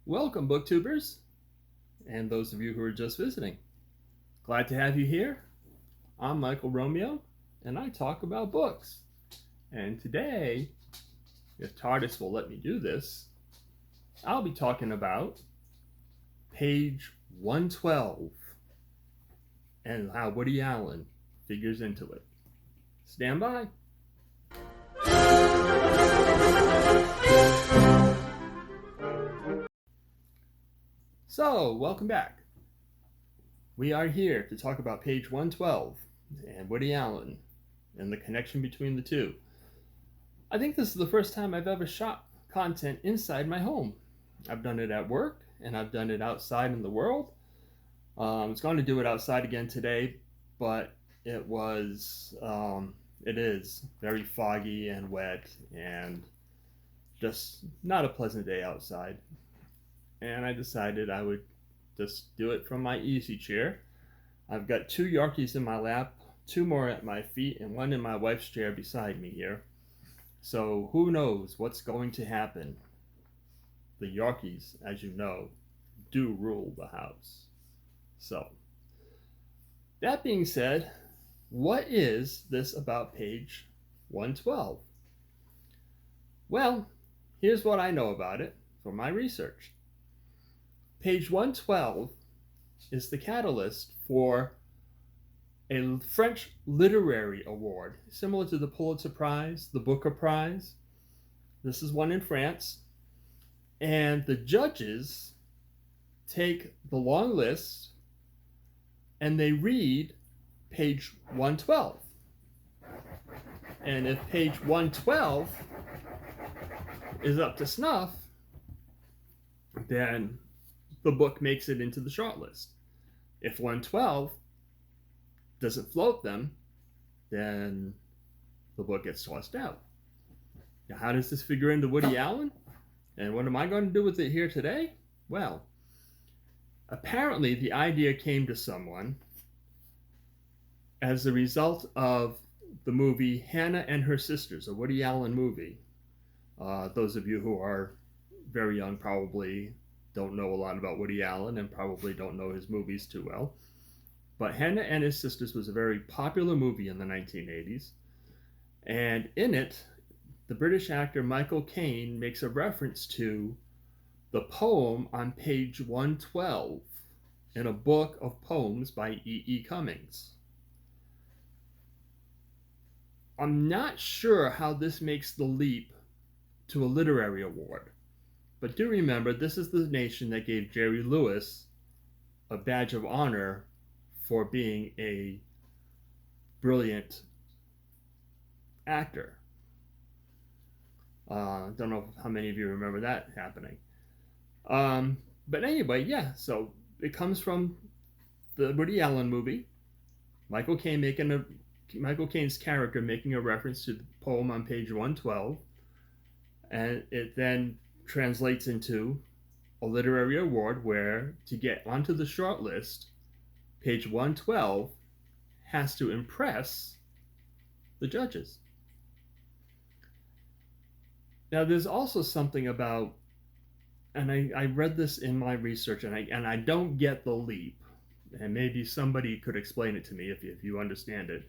Welcome, booktubers, and those of you who are just visiting. Glad to have you here. I'm Michael Romeo, and I talk about books. And today, if TARDIS will let me do this, I'll be talking about page 112 and how Woody Allen figures into it. Stand by. So, welcome back. We are here to talk about page 112 and Woody Allen and the connection between the two. I think this is the first time I've ever shot content inside my home. I've done it at work and I've done it outside in the world. I was going to do it outside again today, but it is very foggy and wet and just not a pleasant day outside. And I decided I would just do it from my easy chair. I've got 2 Yorkies in my lap, 2 more at my feet, and 1 in my wife's chair beside me here. So who knows what's going to happen? The Yorkies, as you know, do rule the house. So, that being said, what is this about page 112? Well, here's what I know about it from my research. Page 112 is the catalyst for a French literary award, similar to the Pulitzer Prize, the Booker Prize. This is one in France. And the judges take the long list and they read page 112. And if page 112 is up to snuff, then the book makes it into the shortlist. If 112 doesn't float them, then the book gets tossed out. Now, how does this figure into Woody Allen? And what am I going to do with it here today? Well, apparently the idea came to someone as a result of the movie Hannah and Her Sisters, a Woody Allen movie. Those of you who are very young probably don't know a lot about Woody Allen and probably don't know his movies too well. But Hannah and His Sisters was a very popular movie in the 1980s. And in it, the British actor Michael Caine makes a reference to the poem on page 112 in a book of poems by E.E. Cummings. I'm not sure how this makes the leap to a literary award. But do remember, this is the nation that gave Jerry Lewis a badge of honor for being a brilliant actor. Don't know how many of you remember that happening. But anyway, yeah, so it comes from the Woody Allen movie. Michael Caine's character making a reference to the poem on page 112. And it then translates into a literary award where to get onto the short list, page 112 has to impress the judges. Now, there's also something about, and I read this in my research, and I don't get the leap, and maybe somebody could explain it to me if you understand it.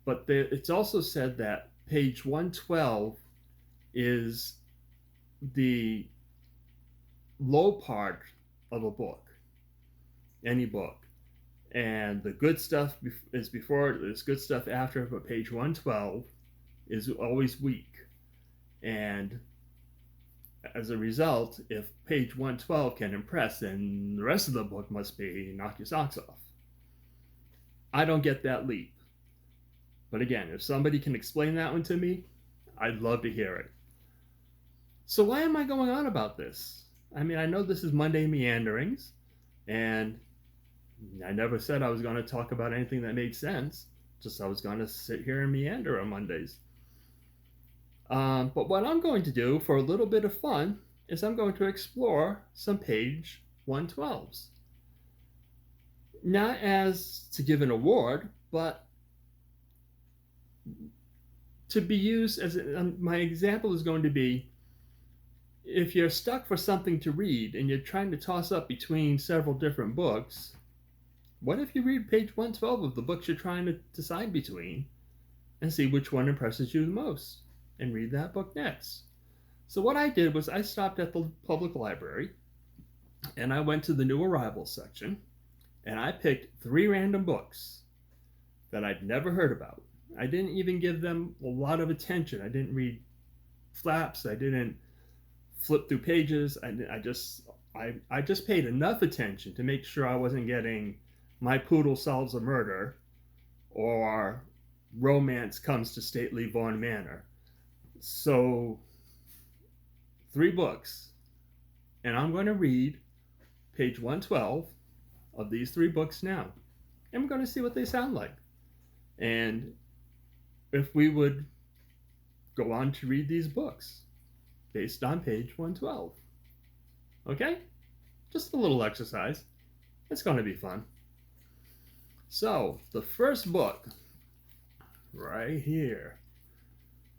But it's also said that page 112 is the low part of a book, any book, and the good stuff is before, there's good stuff after, but page 112 is always weak. And as a result, if page 112 can impress, then the rest of the book must be knock your socks off. I don't get that leap. But again, if somebody can explain that one to me, I'd love to hear it. So why am I going on about this? I mean, I know this is Monday Meanderings, and I never said I was going to talk about anything that made sense. Just I was going to sit here and meander on Mondays. But what I'm going to do for a little bit of fun is I'm going to explore some page 112s. Not as to give an award, but to be used as my example is going to be if you're stuck for something to read and you're trying to toss up between several different books, what if you read page 112 of the books you're trying to decide between and see which one impresses you the most and read that book next? So, what I did was I stopped at the public library and I went to the new arrivals section and I picked 3 random books that I'd never heard about. I didn't even give them a lot of attention. I didn't read flaps. I didn't flip through pages. I just paid enough attention to make sure I wasn't getting My Poodle Solves a Murder or Romance Comes to Stately Vaughan Manor. So 3 books, and I'm going to read page 112 of these 3 books now, and we're going to see what they sound like, and if we would go on to read these books based on page 112. Okay? Just a little exercise. It's going to be fun. So, the first book, right here,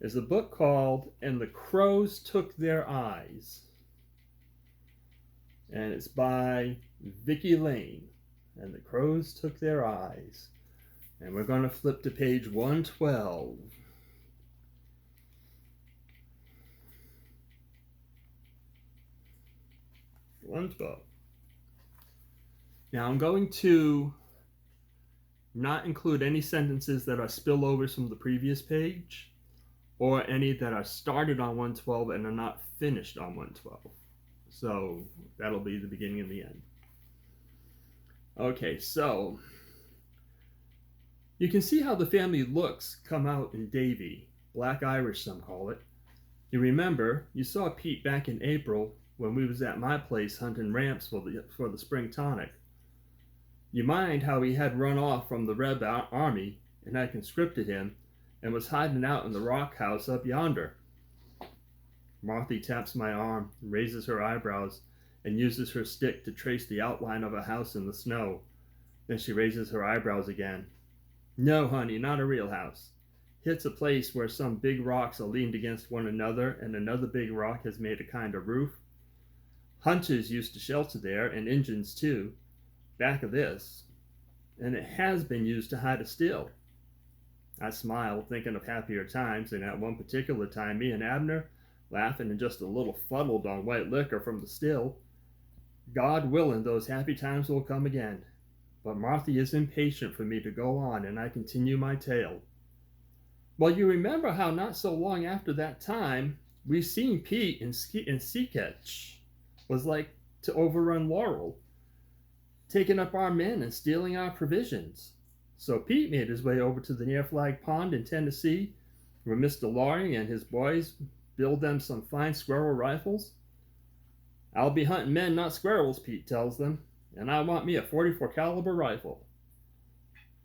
is a book called And the Crows Took Their Eyes. And it's by Vicky Lane. And the Crows Took Their Eyes. And we're going to flip to page 112. Now I'm going to not include any sentences that are spillovers from the previous page or any that are started on 112 and are not finished on 112. So that'll be the beginning and the end. Okay, so you can see how the family looks come out in Davy, Black Irish some call it. You remember, you saw Pete back in April when we was at my place hunting ramps for the spring tonic. You mind how he had run off from the Red Army and had conscripted him and was hiding out in the rock house up yonder. Marthy taps my arm, raises her eyebrows, and uses her stick to trace the outline of a house in the snow. Then she raises her eyebrows again. No, honey, not a real house. It's a place where some big rocks are leaned against one another and another big rock has made a kind of roof. Hunches used to shelter there, and Injuns too, back of this, and it has been used to hide a still. I smiled, thinking of happier times, and at one particular time me and Abner, laughing and just a little fuddled on white liquor from the still. God willing, those happy times will come again. But Marthy is impatient for me to go on, and I continue my tale. Well, you remember how not so long after that time, we seen Pete in Seaketch was like to overrun Laurel, taking up our men and stealing our provisions. So Pete made his way over to the near Flag Pond in Tennessee, where Mr. Loring and his boys build them some fine squirrel rifles. I'll be hunting men, not squirrels, Pete tells them, and I want me a 44 caliber rifle.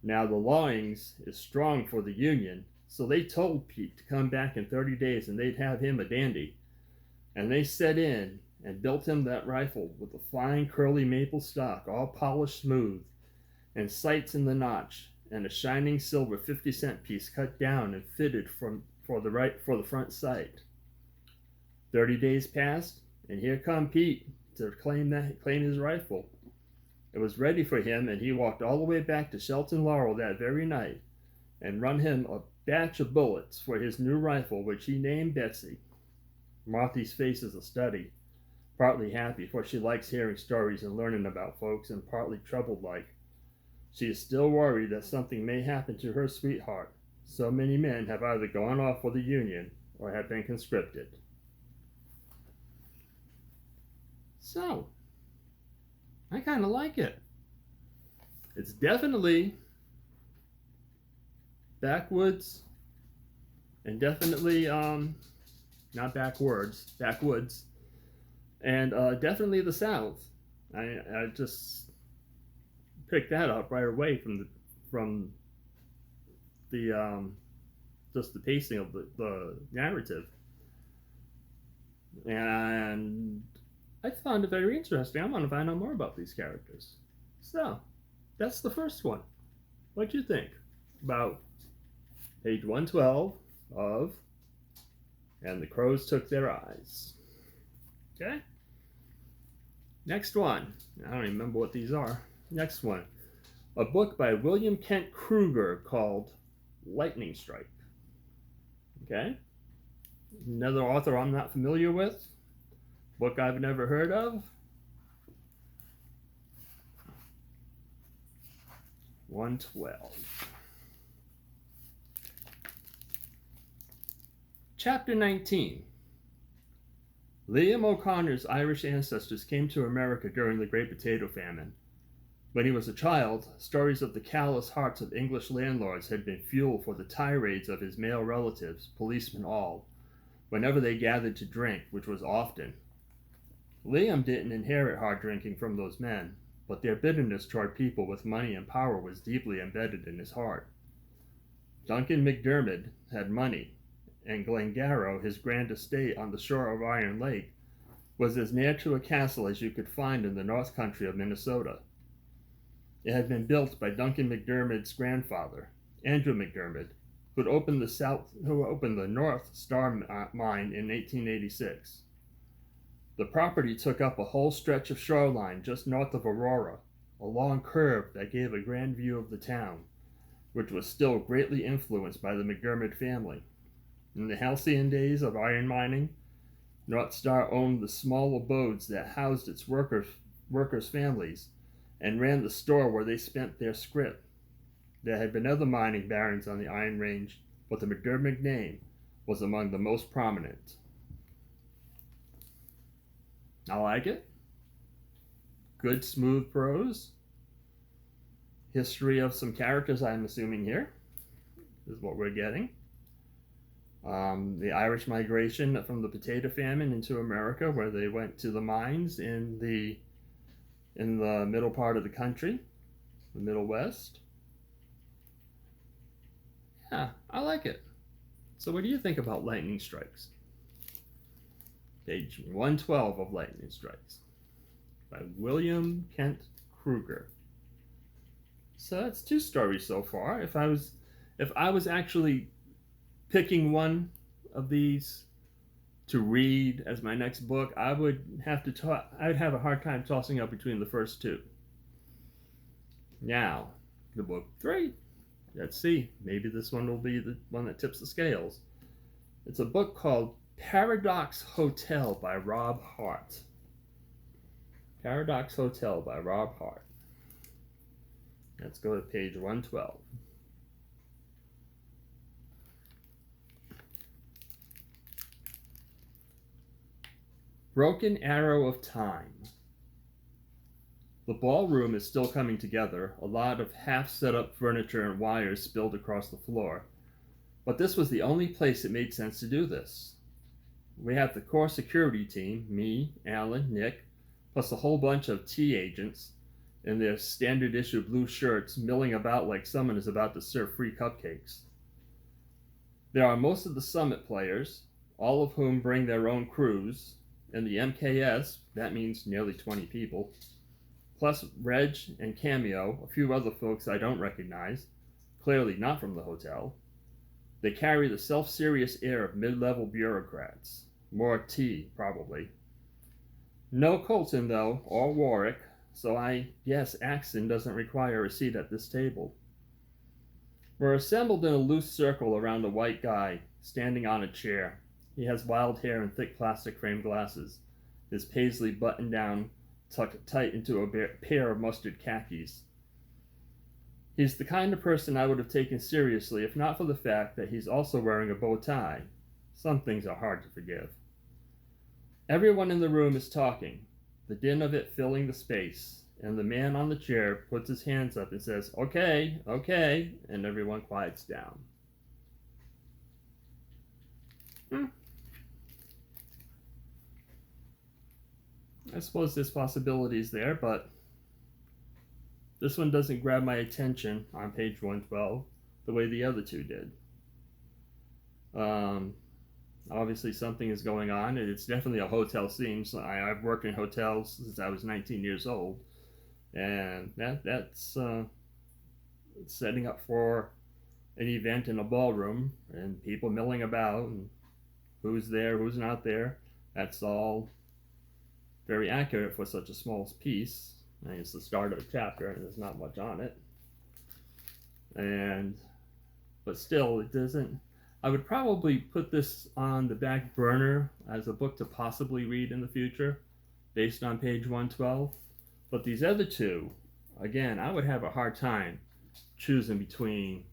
Now the Lorings is strong for the Union, so they told Pete to come back in 30 days and they'd have him a dandy. And they set in and built him that rifle with a fine curly maple stock, all polished smooth, and sights in the notch, and a shining silver 50-cent piece cut down and fitted for the front sight. 30 days passed, and here come Pete to claim his rifle. It was ready for him, and he walked all the way back to Shelton Laurel that very night, and run him a batch of bullets for his new rifle, which he named Betsy. Marthy's face is a study, partly happy, for she likes hearing stories and learning about folks, and partly troubled like. She is still worried that something may happen to her sweetheart. So many men have either gone off for the Union or have been conscripted. So, I kind of like it. It's definitely backwoods, and definitely not backwoods, and definitely the South. I just picked that up right away from the just the pacing of the narrative, and I found it very interesting. I want to find out more about these characters. So, that's the first one. What'd you think about page 112 of And the Crows Took Their Eyes? Okay. Next one. I don't even remember what these are. Next one. A book by William Kent Kruger called Lightning Strike. Okay. Another author I'm not familiar with. Book I've never heard of. 112. Chapter 19. Liam O'Connor's Irish ancestors came to America during the Great Potato Famine. When he was a child, stories of the callous hearts of English landlords had been fuel for the tirades of his male relatives, policemen all, whenever they gathered to drink, which was often. Liam didn't inherit hard drinking from those men, but their bitterness toward people with money and power was deeply embedded in his heart. Duncan McDermott had money, and Glengarrow, his grand estate on the shore of Iron Lake, was as near to a castle as you could find in the north country of Minnesota. It had been built by Duncan McDermott's grandfather, Andrew McDermott, who opened the North Star mine in 1886. The property took up a whole stretch of shoreline just north of Aurora, a long curve that gave a grand view of the town, which was still greatly influenced by the McDermott family. In the halcyon days of iron mining, North Star owned the small abodes that housed its workers' families and ran the store where they spent their scrip. There had been other mining barons on the Iron Range, but the McDermott name was among the most prominent. I like it. Good, smooth prose. History of some characters, I'm assuming here, is what we're getting. The Irish migration from the potato famine into America, where they went to the mines in the middle part of the country, the Middle West. Yeah, I like it. So what do you think about Lightning Strikes? Page 112 of Lightning Strikes by William Kent Kruger. So that's 2 stories so far. If I was actually picking one of these to read as my next book, I would have a hard time tossing up between the first 2. Now, the book 3. Let's see. Maybe this one will be the one that tips the scales. It's a book called Paradox Hotel by Rob Hart. Paradox Hotel by Rob Hart. Let's go to page 112. Broken Arrow of Time. The ballroom is still coming together, a lot of half-set-up furniture and wires spilled across the floor. But this was the only place it made sense to do this. We have the core security team, me, Alan, Nick, plus a whole bunch of T agents in their standard issue blue shirts milling about like someone is about to serve free cupcakes. There are most of the Summit players, all of whom bring their own crews, and the MKS, that means nearly 20 people, plus Reg and Cameo, a few other folks I don't recognize, clearly not from the hotel. They carry the self-serious air of mid-level bureaucrats. More T, probably. No Colton, though, or Warwick, so I guess Axon doesn't require a seat at this table. We're assembled in a loose circle around a white guy, standing on a chair. He has wild hair and thick plastic frame glasses, his paisley buttoned down, tucked tight into a pair of mustard khakis. He's the kind of person I would have taken seriously if not for the fact that he's also wearing a bow tie. Some things are hard to forgive. Everyone in the room is talking, the din of it filling the space, and the man on the chair puts his hands up and says, "Okay, okay," and everyone quiets down. I suppose there's possibilities there, but this one doesn't grab my attention on page 112 the way the other 2 did. Obviously something is going on, and it's definitely a hotel scene. So I've worked in hotels since I was 19 years old, and that's setting up for an event in a ballroom and people milling about and who's there, who's not there. That's all very accurate for such a small piece. I mean, it's the start of a chapter, and there's not much on it. But still, it doesn't. I would probably put this on the back burner as a book to possibly read in the future, based on page 112. But these other two, again, I would have a hard time choosing between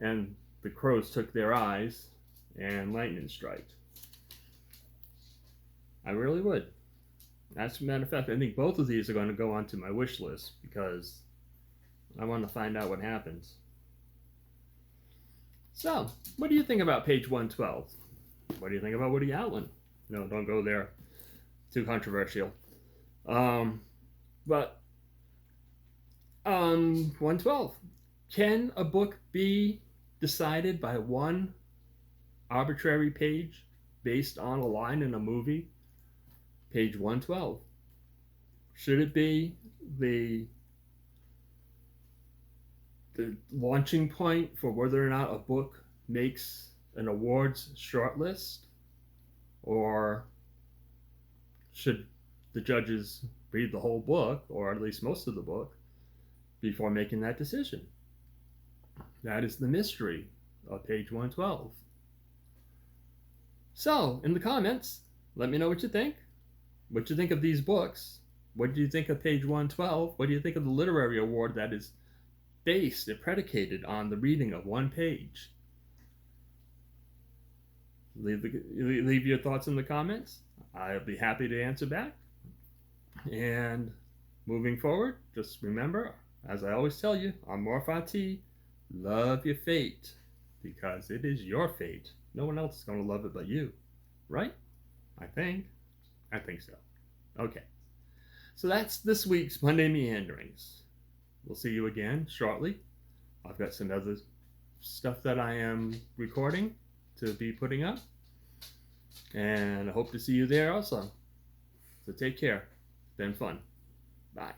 And the Crows Took Their Eyes and Lightning Strike. I really would. As a matter of fact, I think both of these are going to go onto my wish list because I want to find out what happens. So, what do you think about page 112? What do you think about Woody Allen? No, don't go there. Too controversial. But 112. Can a book be decided by one arbitrary page based on a line in a movie? Page 112. Should it be the launching point for whether or not a book makes an awards shortlist? Or should the judges read the whole book, or at least most of the book, before making that decision? That is the mystery of page 112. So, in the comments, let me know what you think. What you think of these books? What do you think of page 112? What do you think of the literary award that is based and predicated on the reading of one page? Leave your thoughts in the comments. I'll be happy to answer back. And moving forward, just remember, as I always tell you, on Morphati, love your fate, because it is your fate. No one else is going to love it but you. Right? I think so. Okay. So that's this week's Monday Meanderings. We'll see you again shortly. I've got some other stuff that I am recording to be putting up. And I hope to see you there also. So take care. It's been fun. Bye.